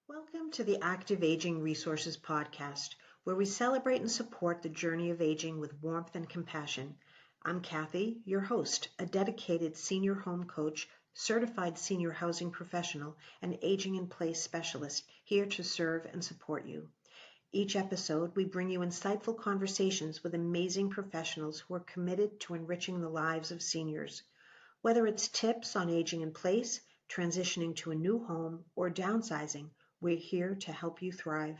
Welcome to the Active Aging Resources Podcast, where we celebrate and support the journey of aging with warmth and compassion. I'm Kathy, your host, a dedicated senior home coach, certified senior housing professional, and aging in place specialist, here to serve and support you. Each episode, we bring you insightful conversations with amazing professionals who are committed to enriching the lives of seniors. Whether it's tips on aging in place, transitioning to a new home, or downsizing, we're here to help you thrive.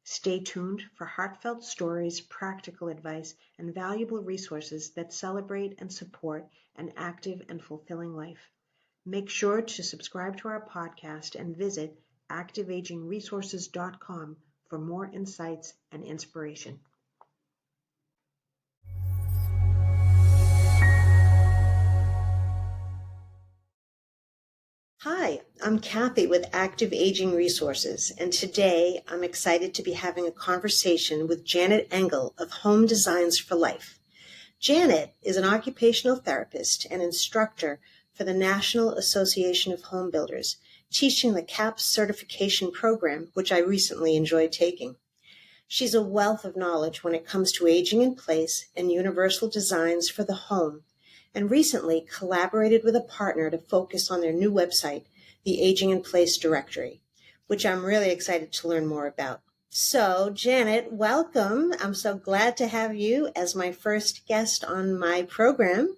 Stay tuned for heartfelt stories, practical advice, and valuable resources that celebrate and support an active and fulfilling life. Make sure to subscribe to our podcast and visit activeagingresources.com for more insights and inspiration. Hi, I'm Kathy with Active Aging Resources, and today I'm excited to be having a conversation with Janet Engel of Home Designs for Life. Janet is an occupational therapist and instructor for the National Association of Home Builders, teaching the CAPS certification program, which I recently enjoyed taking. She's a wealth of knowledge when it comes to aging in place and universal designs for the home, and recently collaborated with a partner to focus on their new website, the Aging in Place Directory, which I'm really excited to learn more about. So, Janet, welcome. I'm so glad to have you as my first guest on my program.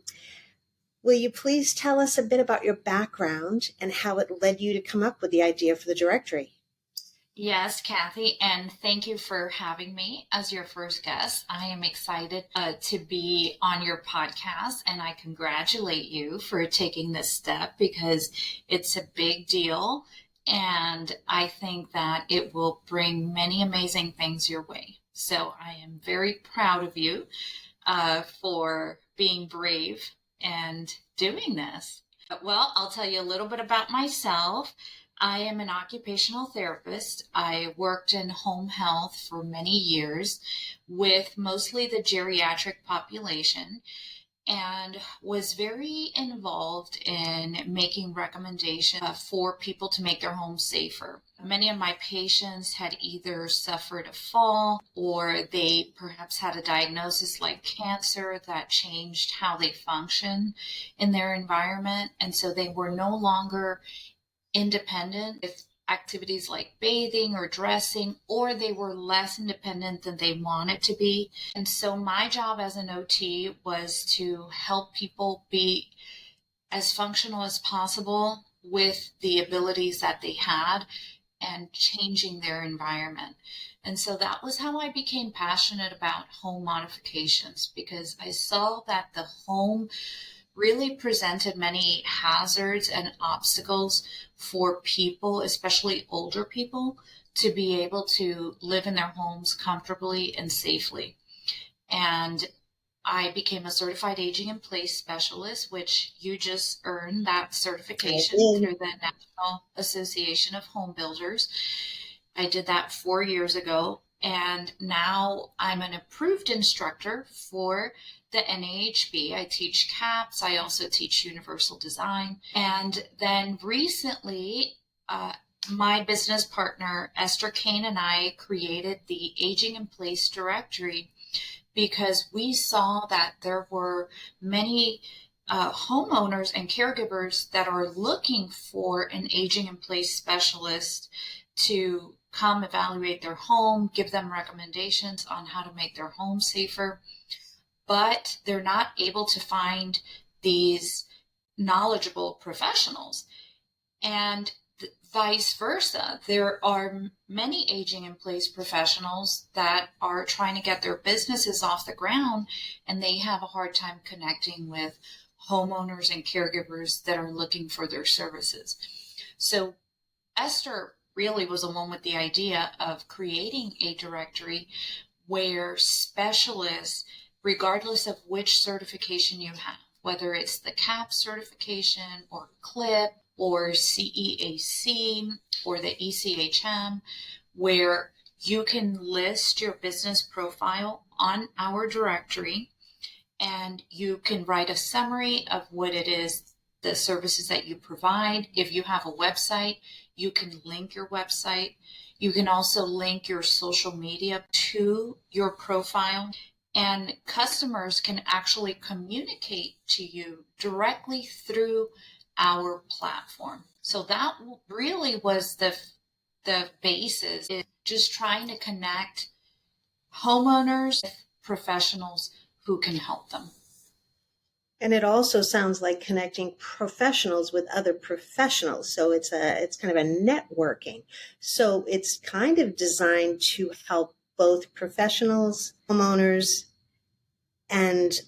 Will you please tell us a bit about your background and how it led you to come up with the idea for the directory? Yes, Kathy, and thank you for having me as your first guest. I am excited to be on your podcast, and I congratulate you for taking this step because it's a big deal, and I think that it will bring many amazing things your way. So I am very proud of you for being brave and doing this. Well, I'll tell you a little bit about myself. I am an occupational therapist. I worked in home health for many years with mostly the geriatric population and was very involved in making recommendations for people to make their homes safer. Many of my patients had either suffered a fall or they perhaps had a diagnosis like cancer that changed how they function in their environment. And so they were no longer independent with activities like bathing or dressing, or they were less independent than they wanted to be. And so my job as an OT was to help people be as functional as possible with the abilities that they had and changing their environment. And so that was how I became passionate about home modifications, because I saw that the home really presented many hazards and obstacles for people, especially older people, to be able to live in their homes comfortably and safely. And I became a certified aging in place specialist, which you just earned that certification through the National Association of Home Builders. I did that 4 years ago, and now I'm an approved instructor for the NAHB. I teach CAPS. I also teach universal design. And then recently, my business partner, Esther Kane, and I created the Aging in Place Directory because we saw that there were many homeowners and caregivers that are looking for an aging in place specialist to come evaluate their home, give them recommendations on how to make their home safer, but they're not able to find these knowledgeable professionals. And vice versa, there are many aging in place professionals that are trying to get their businesses off the ground, and they have a hard time connecting with homeowners and caregivers that are looking for their services. So Esther really was the one with the idea of creating a directory where specialists, regardless of which certification you have, whether it's the CAP certification or CLIP or CEAC or the ECHM, where you can list your business profile on our directory and you can write a summary of what it is the services that you provide. If you have a website, you can link your website. You can also link your social media to your profile, and customers can actually communicate to you directly through our platform. So that really was the basis, is just trying to connect homeowners with professionals who can help them. And it also sounds like connecting professionals with other professionals. So it's kind of a networking. So it's kind of designed to help both professionals, homeowners, and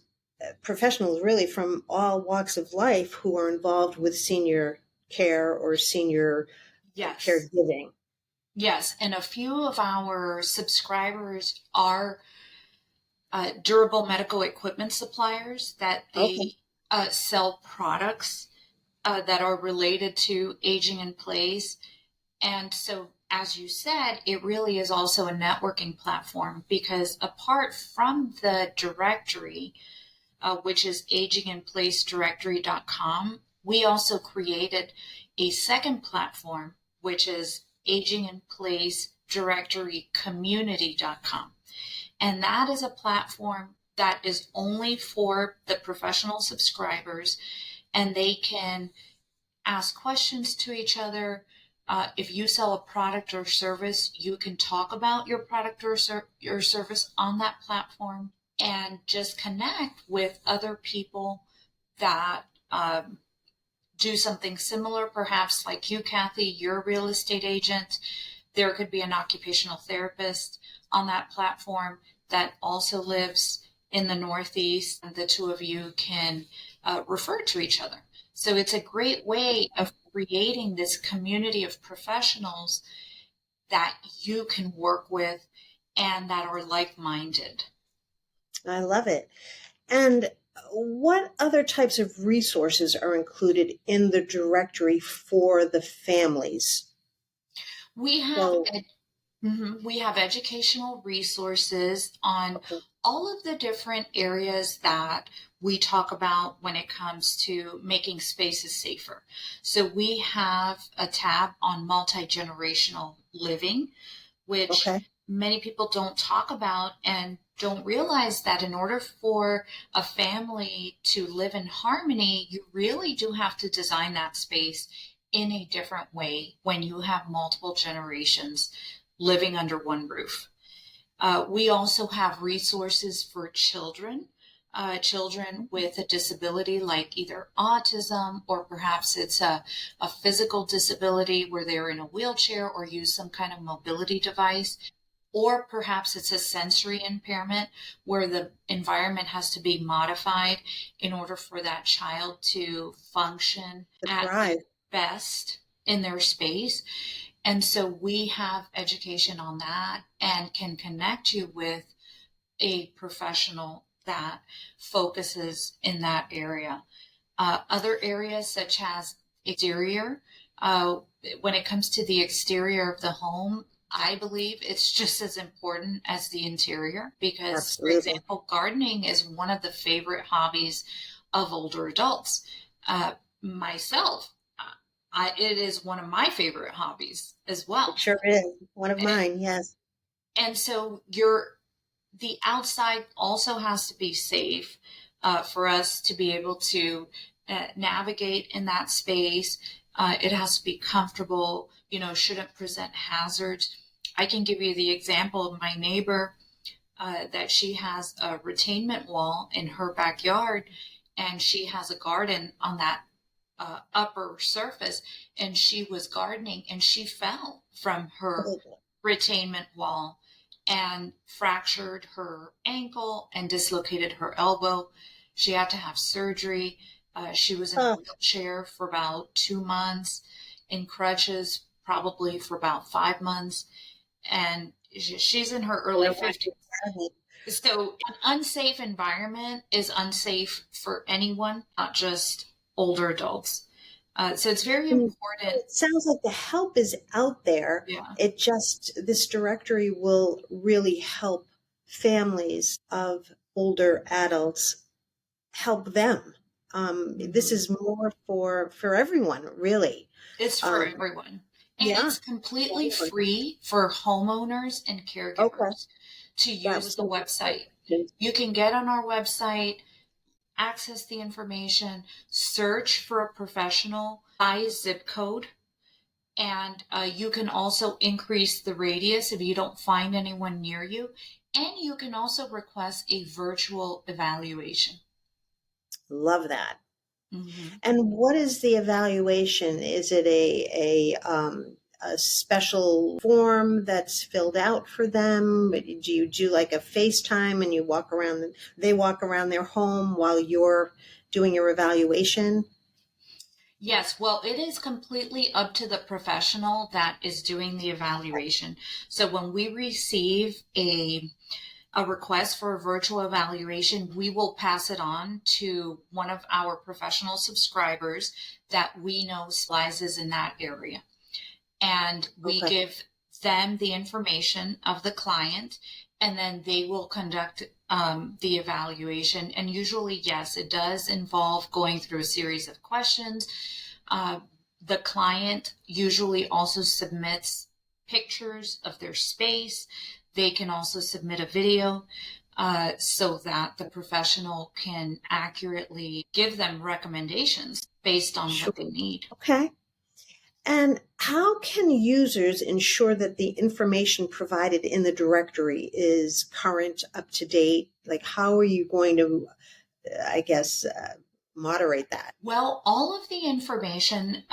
professionals really from all walks of life who are involved with senior care or senior caregiving. Yes. And a few of our subscribers are durable medical equipment suppliers that they sell products that are related to aging in place. And so, as you said, it really is also a networking platform, because apart from the directory, which is aginginplacedirectory.com, we also created a second platform, which is aginginplacedirectorycommunity.com. And that is a platform that is only for the professional subscribers, and they can ask questions to each other. If you sell a product or service, you can talk about your product or your service on that platform, and just connect with other people that do something similar, perhaps like you, Kathy, you're a real estate agent. There could be an occupational therapist on that platform that also lives in the Northeast, and the two of you can refer to each other. So it's a great way of creating this community of professionals that you can work with and that are like-minded. I love it. And what other types of resources are included in the directory for the families? We have we have educational resources on all of the different areas that we talk about when it comes to making spaces safer. So we have a tab on multi-generational living, which many people don't talk about and don't realize that in order for a family to live in harmony, you really do have to design that space in a different way when you have multiple generations living under one roof. We also have resources for children, children with a disability like either autism, or perhaps it's a physical disability where they're in a wheelchair or use some kind of mobility device. Or perhaps it's a sensory impairment where the environment has to be modified in order for that child to function at their best in their space. And so we have education on that and can connect you with a professional that focuses in that area. Other areas such as exterior, when it comes to the exterior of the home, I believe it's just as important as the interior, because, for example, gardening is one of the favorite hobbies of older adults. Myself, it is one of my favorite hobbies as well. It sure is. One of mine, yes. And so the outside also has to be safe for us to be able to navigate in that space. It has to be comfortable, shouldn't present hazards. I can give you the example of my neighbor that she has a retainment wall in her backyard, and she has a garden on that upper surface, and she was gardening and she fell from her retainment wall and fractured her ankle and dislocated her elbow. She had to have surgery. She was in a wheelchair for about 2 months, in crutches probably for about 5 months, and she's in her early 50s. So an unsafe environment is unsafe for anyone, not just older adults. So it's very important. It sounds like the help is out there. Yeah. This directory will really help families of older adults, help them This is more for everyone, really. It's for Um, everyone. And yeah. it's completely free for homeowners and Okay. caregivers to That use was the my website. question. You can get on our website, access the information, search for a professional by zip code, and you can also increase the radius if you don't find anyone near you. And you can also request a virtual evaluation. Love that. Mm-hmm. And what is the evaluation? Is it a special form that's filled out for them? Do you do like a FaceTime and you walk around, they walk around their home while you're doing your evaluation? Yes, well, it is completely up to the professional that is doing the evaluation. So when we receive a request for a virtual evaluation, we will pass it on to one of our professional subscribers that we know specializes in that area. And we Okay. give them the information of the client, and then they will conduct the evaluation. And usually, yes, it does involve going through a series of questions. The client usually also submits pictures of their space. They can also submit a video so that the professional can accurately give them recommendations based on Sure. what they need. Okay. And how can users ensure that the information provided in the directory is current, up to date? Like, how are you going to, I guess, moderate that? Well, all of the information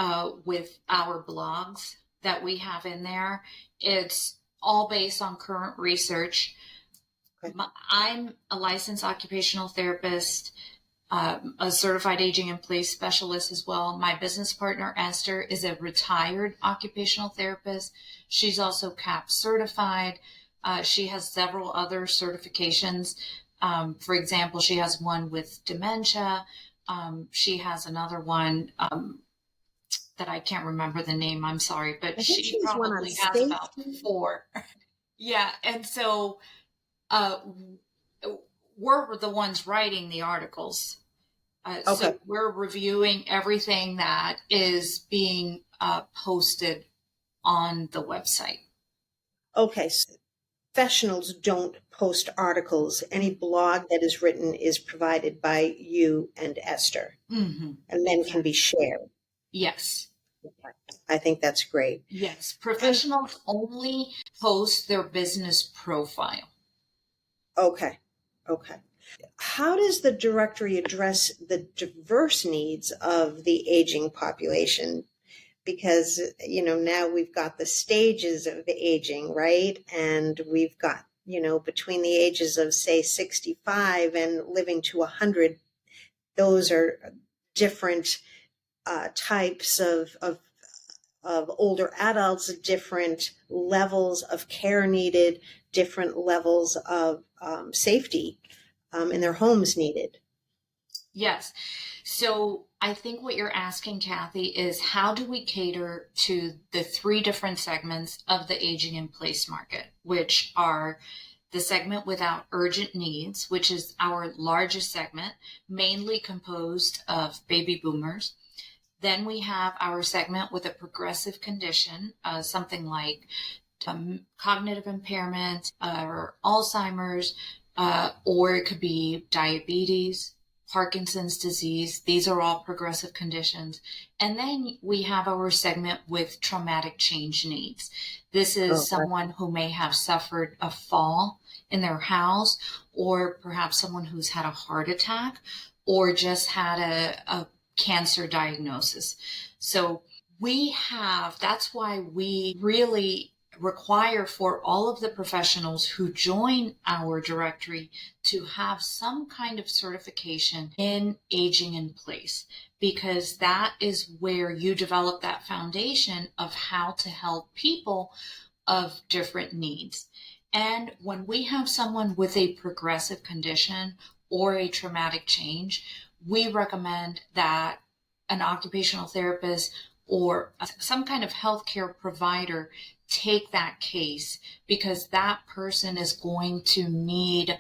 with our blogs that we have in there, it's all based on current research. Okay. I'm a licensed occupational therapist, a certified aging in place specialist as well. My business partner, Esther, is a retired occupational therapist. She's also CAP certified. She has several other certifications. For example, she has one with dementia. She has another one that I can't remember the name. I'm sorry, but I think she she has one on probably has about safety. 4. Yeah. And so uh, we're the ones writing the articles. Okay. So we're reviewing everything that is being posted on the website. Okay. So professionals don't post articles. Any blog that is written is provided by you and Esther, Mm-hmm. and then can be shared. Yes. I think that's great. Yes. And Professionals only post their business profile. okay. Okay. How does the directory address the diverse needs of the aging population? Because, now we've got the stages of aging, right? And we've got, between the ages of, say, 65 and living to 100, those are different types of older adults, different levels of care needed, different levels of safety in their homes needed. Yes. So I think what you're asking, Kathy, is how do we cater to the 3 different segments of the aging in place market, which are the segment without urgent needs, which is our largest segment, mainly composed of baby boomers. Then we have our segment with a progressive condition, something like cognitive impairment or Alzheimer's, or it could be diabetes, Parkinson's disease. These are all progressive conditions. And then we have our segment with traumatic change needs. This is someone who may have suffered a fall in their house, or perhaps someone who's had a heart attack, or just had a cancer diagnosis. So that's why we really require for all of the professionals who join our directory to have some kind of certification in aging in place, because that is where you develop that foundation of how to help people of different needs. And when we have someone with a progressive condition or a traumatic change, we recommend that an occupational therapist or some kind of healthcare provider take that case, because that person is going to need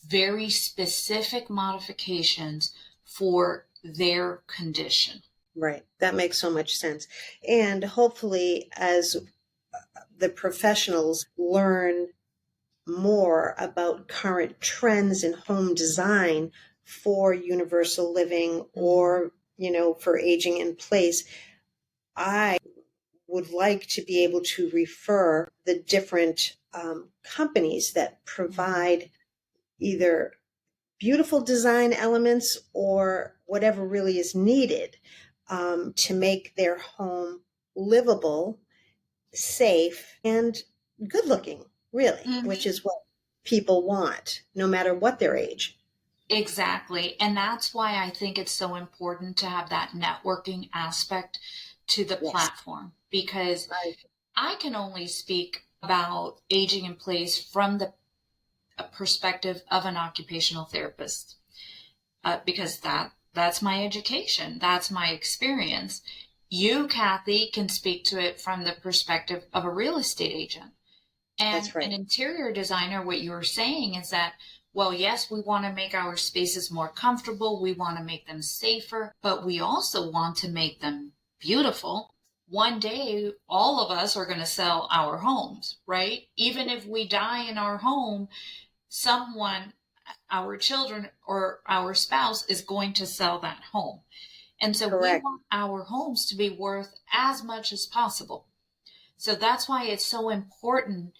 very specific modifications for their condition. Right. That makes so much sense. And hopefully, as the professionals learn more about current trends in home design for universal living or, for aging in place, I would like to be able to refer the different companies that provide either beautiful design elements or whatever really is needed to make their home livable, safe, and good looking, really, which is what people want, no matter what their age. Exactly. And that's why I think it's so important to have that networking aspect to the platform, because I can only speak about aging in place from the perspective of an occupational therapist, because that's my education. That's my experience. You, Kathy, can speak to it from the perspective of a real estate agent. And an interior designer, what you were saying is that, well, yes, we want to make our spaces more comfortable. We want to make them safer, but we also want to make them beautiful. One day, all of us are going to sell our homes, right? Even if we die in our home, someone, our children or our spouse, is going to sell that home. And so we want our homes to be worth as much as possible. So that's why it's so important,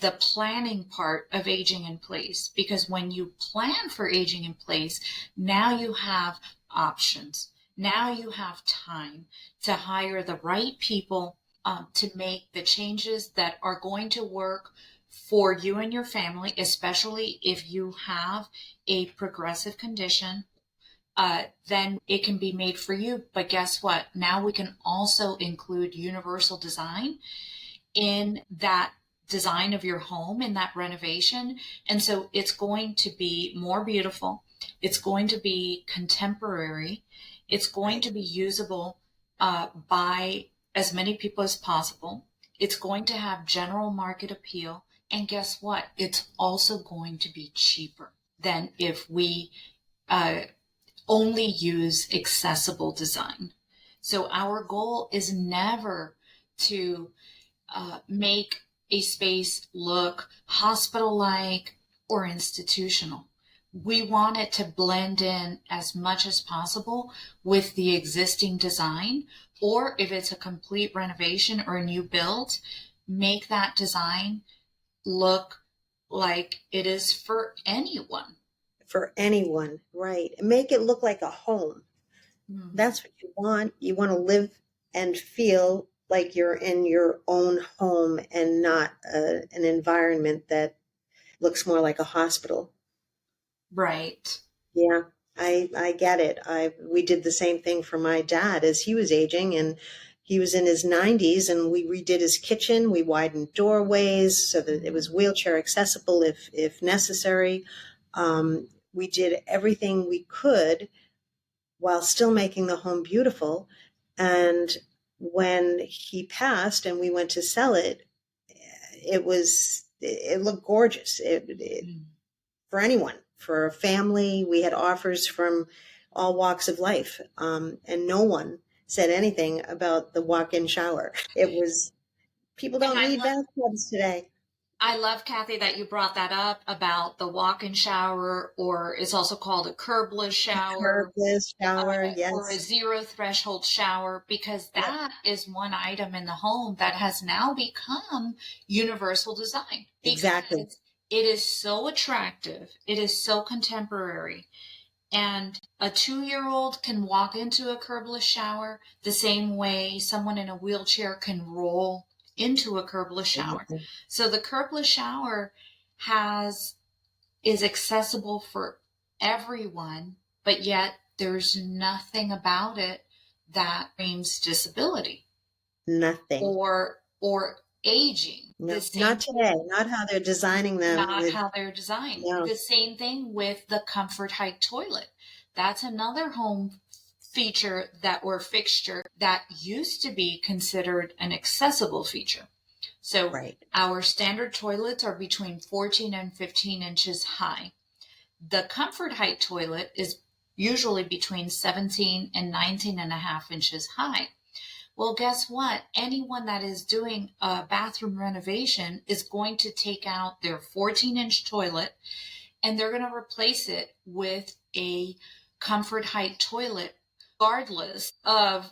the planning part of aging in place, because when you plan for aging in place, now you have options. Now you have time to hire the right people to make the changes that are going to work for you and your family, especially if you have a progressive condition. Then it can be made for you. But guess what? Now we can also include universal design in that design of your home, in that renovation. And so it's going to be more beautiful. It's going to be contemporary. It's going to be usable by as many people as possible. It's going to have general market appeal. And guess what? It's also going to be cheaper than if we only use accessible design. So our goal is never to make a space look hospital-like or institutional. We want it to blend in as much as possible with the existing design, or if it's a complete renovation or a new build, make that design look like it is for anyone. For anyone, right. Make it look like a home. That's what you want. You want to live and feel like you're in your own home and not an environment that looks more like a hospital. Right. Yeah, I get it. We did the same thing for my dad as he was aging, and he was in his 90s, and we redid his kitchen. We widened doorways so that it was wheelchair accessible if necessary. We did everything we could while still making the home beautiful. And when he passed and we went to sell it, it looked gorgeous. For anyone, for a family, we had offers from all walks of life. And no one said anything about the walk-in shower. People don't need bathtubs today. I love, Kathy, that you brought that up about the walk-in shower, or it's also called a curbless shower. Curbless shower, yes. Or a zero threshold shower, because that is one item in the home that has now become universal design. Exactly. It is so attractive. It is so contemporary. And a 2-year-old can walk into a curbless shower the same way someone in a wheelchair can roll into a curbless shower. Mm-hmm. So the curbless shower is accessible for everyone, but yet there's nothing about it that means disability. Nothing. Or aging. No, not today. Not how they're designing them. Not how they're designed. No. The same thing with the comfort height toilet. That's another home feature or fixture that used to be considered an accessible feature. So Our standard toilets are between 14 and 15 inches high. The comfort height toilet is usually between 17 and 19 and a half inches high. Well, guess what? Anyone that is doing a bathroom renovation is going to take out their 14-inch toilet and they're going to replace it with a comfort height toilet, regardless of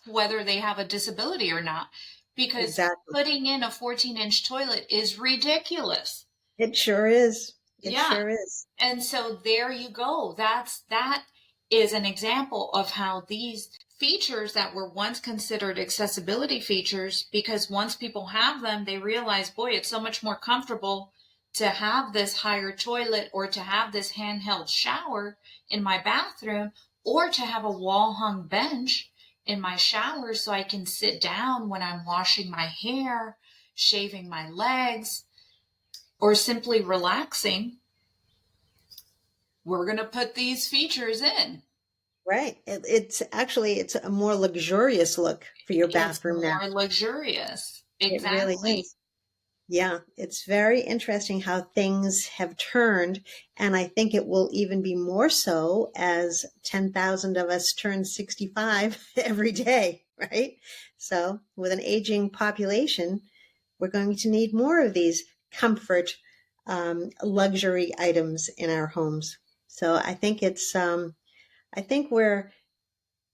whether they have a disability or not, because Exactly. putting in a 14-inch toilet is ridiculous. It sure is. It Yeah. sure is. And so there you go. That is an example of how these features that were once considered accessibility features, because once people have them, they realize, boy, it's so much more comfortable to have this higher toilet or to have this handheld shower in my bathroom or to have a wall hung bench in my shower so I can sit down when I'm washing my hair, shaving my legs, or simply relaxing. We're going to put these features in. Right. It's a more luxurious look for your bathroom now. It's more luxurious. It really Exactly. is. Yeah, it's very interesting how things have turned, and I think it will even be more so as 10,000 of us turn 65 every day, right? So with an aging population, we're going to need more of these comfort, luxury items in our homes. So I think I think we're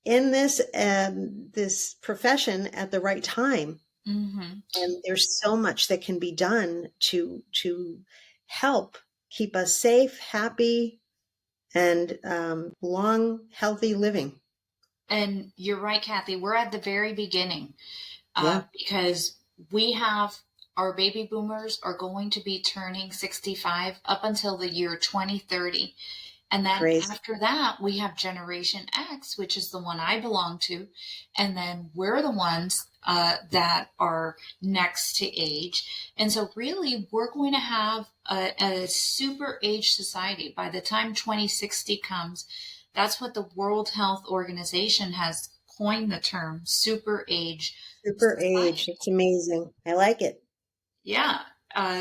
in this profession at the right time. Mm-hmm. And there's so much that can be done to help keep us safe, happy, and long, healthy living. And you're right, Kathy. We're at the very beginning Yeah. because we have our baby boomers are going to be turning 65 up until the year 2030. And then Crazy. after that, we have Generation X, which is the one I belong to. And then we're the ones that are next to age. And so really, we're going to have a super age society. By the time 2060 comes, that's what the World Health Organization has coined the term super age. Super society. age. It's amazing. I like it. Yeah.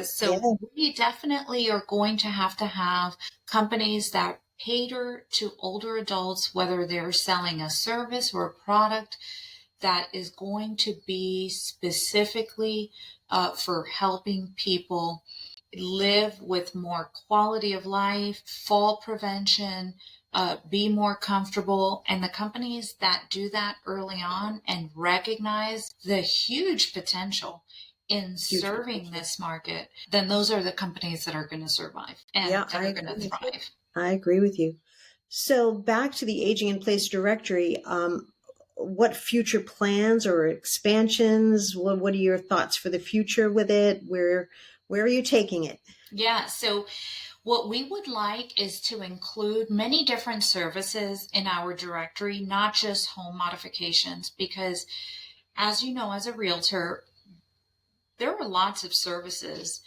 So we definitely are going to have companies that cater to older adults, whether they're selling a service or a product that is going to be specifically for helping people live with more quality of life, fall prevention, be more comfortable. And the companies that do that early on and recognize the huge potential in serving this market, then those are the companies that are going to survive and that are going to thrive. I agree with you. So back to the Aging in Place directory, what future plans or expansions? What are your thoughts for the future with it? Where are you taking it? Yeah, so what we would like is to include many different services in our directory, not just home modifications, because as you know, as a realtor, there are lots of services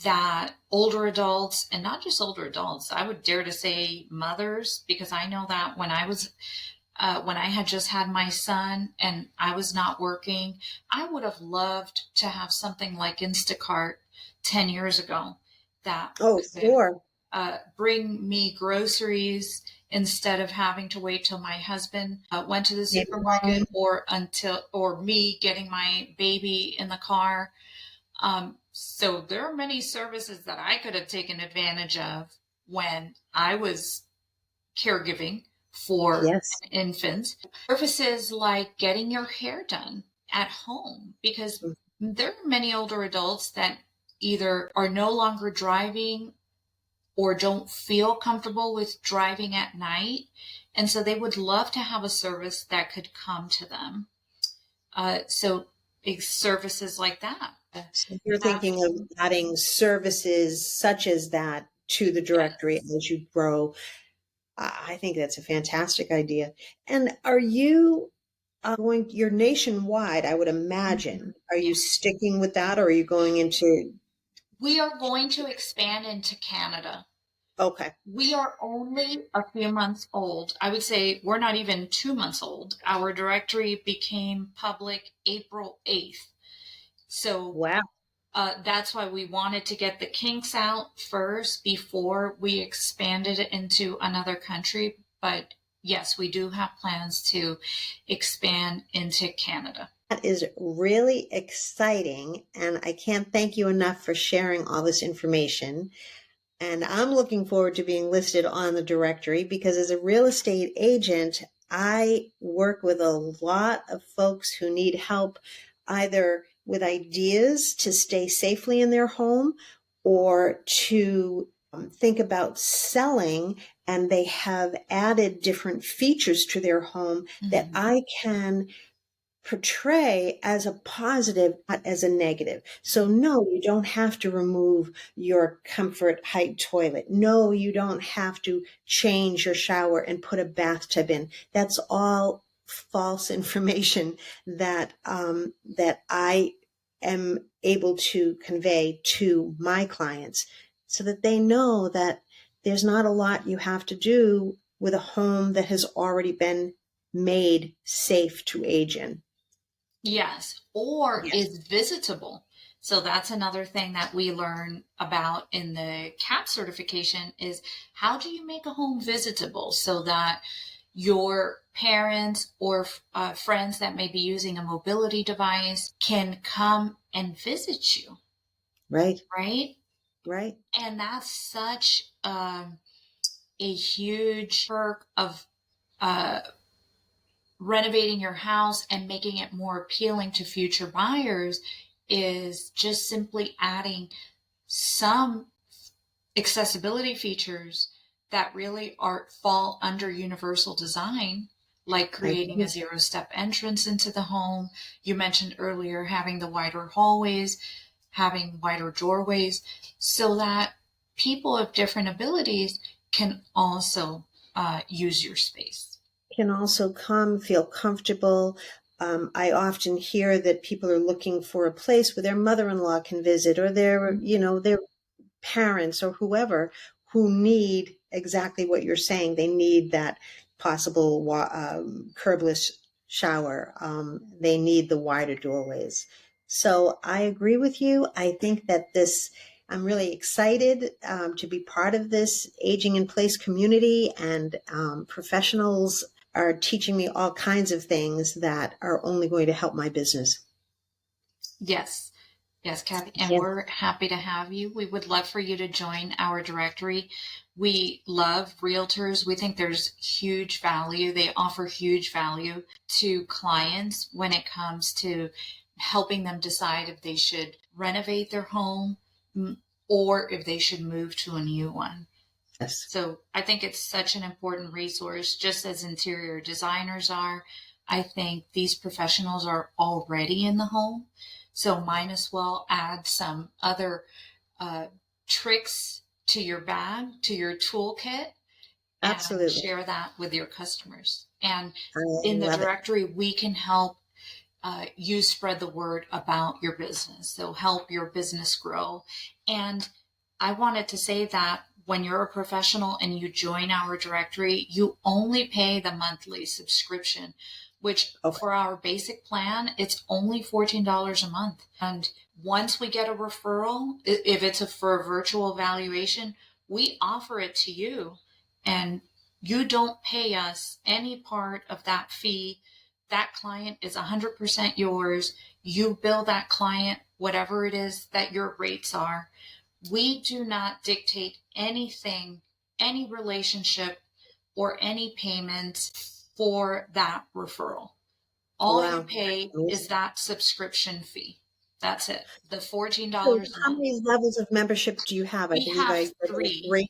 that older adults, and not just older adults, I would dare to say mothers, because I know that when I had just had my son and I was not working, I would have loved to have something like Instacart 10 years ago that Sure. bring me groceries instead of having to wait till my husband went to the supermarket or me getting my baby in the car. So there are many services that I could have taken advantage of when I was caregiving for an infant. Services like getting your hair done at home, because there are many older adults that either are no longer driving or don't feel comfortable with driving at night. And so they would love to have a service that could come to them. So services like that. So you're thinking of adding services such as that to the directory as you grow. I think that's a fantastic idea. And are you you're nationwide, I would imagine. Are you sticking with that, or are you going into? We are going to expand into Canada. Okay. We are only a few months old. I would say we're not even 2 months old. Our directory became public April 8th. So wow. That's why we wanted to get the kinks out first before we expanded it into another country. But yes, we do have plans to expand into Canada. That is really exciting, and I can't thank you enough for sharing all this information. And I'm looking forward to being listed on the directory because as a real estate agent, I work with a lot of folks who need help either with ideas to stay safely in their home or to think about selling, and they have added different features to their home that I can portray as a positive, not as a negative. So no, you don't have to remove your comfort height toilet. No, you don't have to change your shower and put a bathtub in. That's all false information that I am able to convey to my clients so that they know that there's not a lot you have to do with a home that has already been made safe to age in. Yes, or is visitable. So that's another thing that we learn about in the CAP certification is how do you make a home visitable so that your parents or friends that may be using a mobility device can come and visit you. Right. Right. Right. And that's such a huge perk of renovating your house and making it more appealing to future buyers is just simply adding some accessibility features that really fall under universal design, like creating a zero-step entrance into the home. You mentioned earlier having the wider hallways, having wider doorways, so that people of different abilities can also use your space. Can also come, feel comfortable. I often hear that people are looking for a place where their mother-in-law can visit, or their parents or whoever who need exactly what you're saying. They need that possible curbless shower. They need the wider doorways. So I agree with you. I think that I'm really excited to be part of this aging in place community, and professionals are teaching me all kinds of things that are only going to help my business. Yes. Yes, Kathy, and we're happy to have you. We would love for you to join our directory. We love realtors. We think there's huge value. They offer huge value to clients when it comes to helping them decide if they should renovate their home or if they should move to a new one. Yes. So I think it's such an important resource, just as interior designers are. I think these professionals are already in the home. So might as well add some other tricks to your bag, to your toolkit, Absolutely. and share that with your customers. And in the directory, we can help you spread the word about your business. So help your business grow. And I wanted to say that when you're a professional and you join our directory, you only pay the monthly subscription, which for our basic plan, it's only $14 a month. And once we get a referral, if it's for a virtual evaluation, we offer it to you and you don't pay us any part of that fee. That client is 100% yours. You bill that client whatever it is that your rates are. We do not dictate anything, any relationship, or any payment for that referral. All you pay is that subscription fee. That's it. The $14 a month. How many levels of membership do you have? We have three.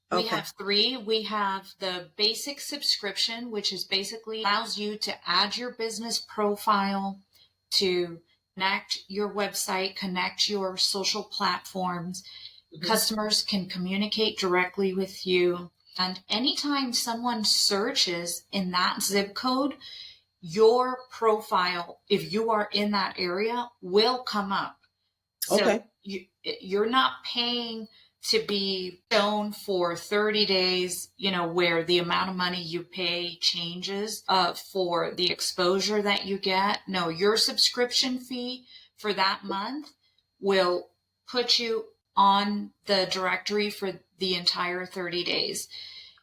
We have three. We have the basic subscription, which is basically allows you to add your business profile, to connect your website, connect your social platforms. Customers can communicate directly with you. And anytime someone searches in that zip code, your profile, if you are in that area, will come up. So you're not paying to be shown for 30 days, where the amount of money you pay changes for the exposure that you get. No, your subscription fee for that month will put you on the directory for the entire 30 days.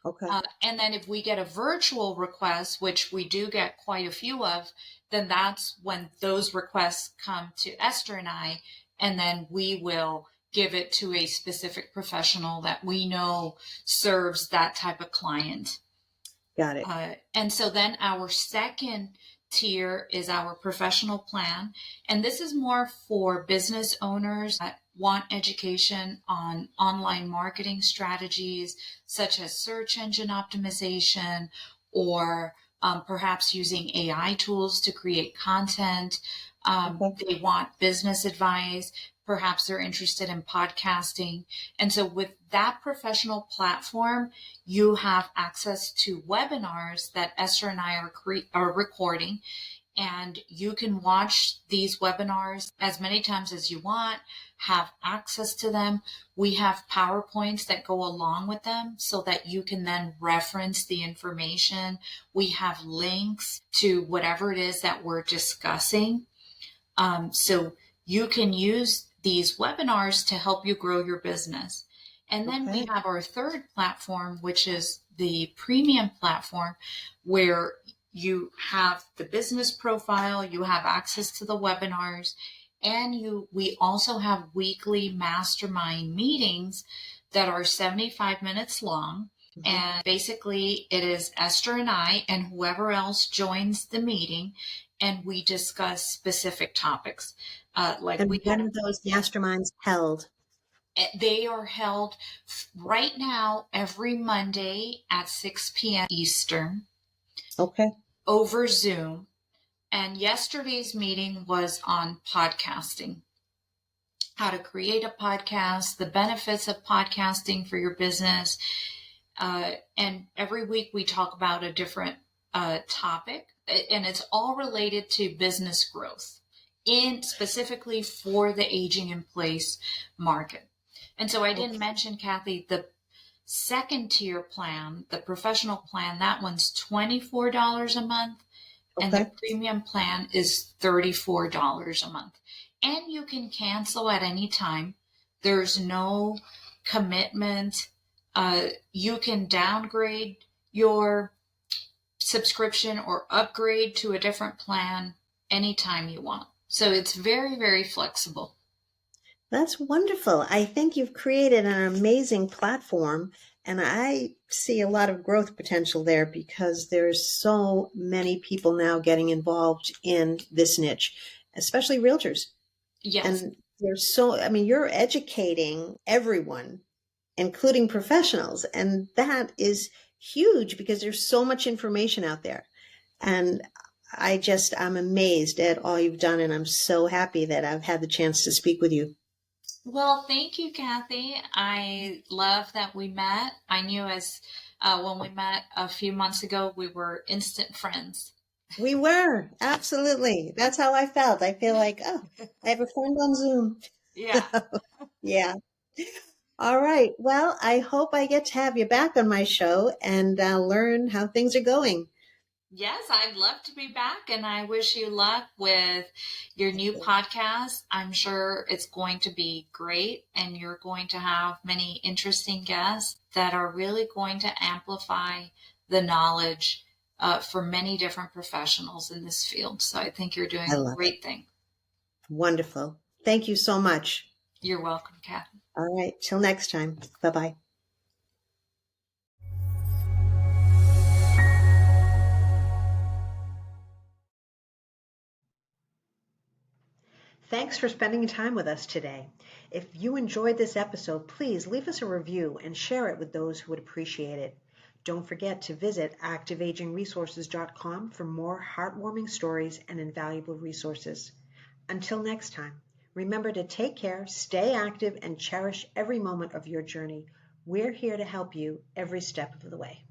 Okay. And then if we get a virtual request, which we do get quite a few of, then that's when those requests come to Esther and I, and then we will give it to a specific professional that we know serves that type of client. Got it. And so then our second tier is our professional plan. And this is more for business owners that want education on online marketing strategies, such as search engine optimization, or perhaps using AI tools to create content. They want business advice. Perhaps they're interested in podcasting. And so with that professional platform, you have access to webinars that Esther and I are recording. And you can watch these webinars as many times as you want, have access to them. We have PowerPoints that go along with them so that you can then reference the information. We have links to whatever it is that we're discussing. So you can use these webinars to help you grow your business. And then we have our third platform, which is the premium platform, where you have the business profile, you have access to the webinars, and we also have weekly mastermind meetings that are 75 minutes long. And basically it is Esther and I and whoever else joins the meeting, and we discuss specific topics. And when are those masterminds held? They are held right now every Monday at 6 p.m. Eastern. Okay. Over Zoom. And yesterday's meeting was on podcasting. How to create a podcast, the benefits of podcasting for your business. And every week we talk about a different topic, and it's all related to business growth, specifically for the aging in place market. And so I didn't mention, Kathy, the second tier plan, the professional plan, that one's $24 a month. And the premium plan is $34 a month. And you can cancel at any time. There's no commitment. You can downgrade your subscription or upgrade to a different plan anytime you want. So it's very, very flexible. That's wonderful. I think you've created an amazing platform, and I see a lot of growth potential there because there's so many people now getting involved in this niche, especially realtors. Yes. And you're educating everyone, including professionals, and that is huge because there's so much information out there. And I'm amazed at all you've done, and I'm so happy that I've had the chance to speak with you. Well, thank you, Kathy. I love that we met. I knew when we met a few months ago, we were instant friends. We were. Absolutely. That's how I felt. I feel like, I have a friend on Zoom. Yeah. Yeah. All right. Well, I hope I get to have you back on my show and learn how things are going. Yes, I'd love to be back, and I wish you luck with your new podcast. I'm sure it's going to be great, and you're going to have many interesting guests that are really going to amplify the knowledge for many different professionals in this field. So I think you're doing a great thing. Wonderful. Thank you so much. You're welcome, Kathy. All right. Till next time. Bye-bye. Thanks for spending time with us today. If you enjoyed this episode, please leave us a review and share it with those who would appreciate it. Don't forget to visit activeagingresources.com for more heartwarming stories and invaluable resources. Until next time, remember to take care, stay active, and cherish every moment of your journey. We're here to help you every step of the way.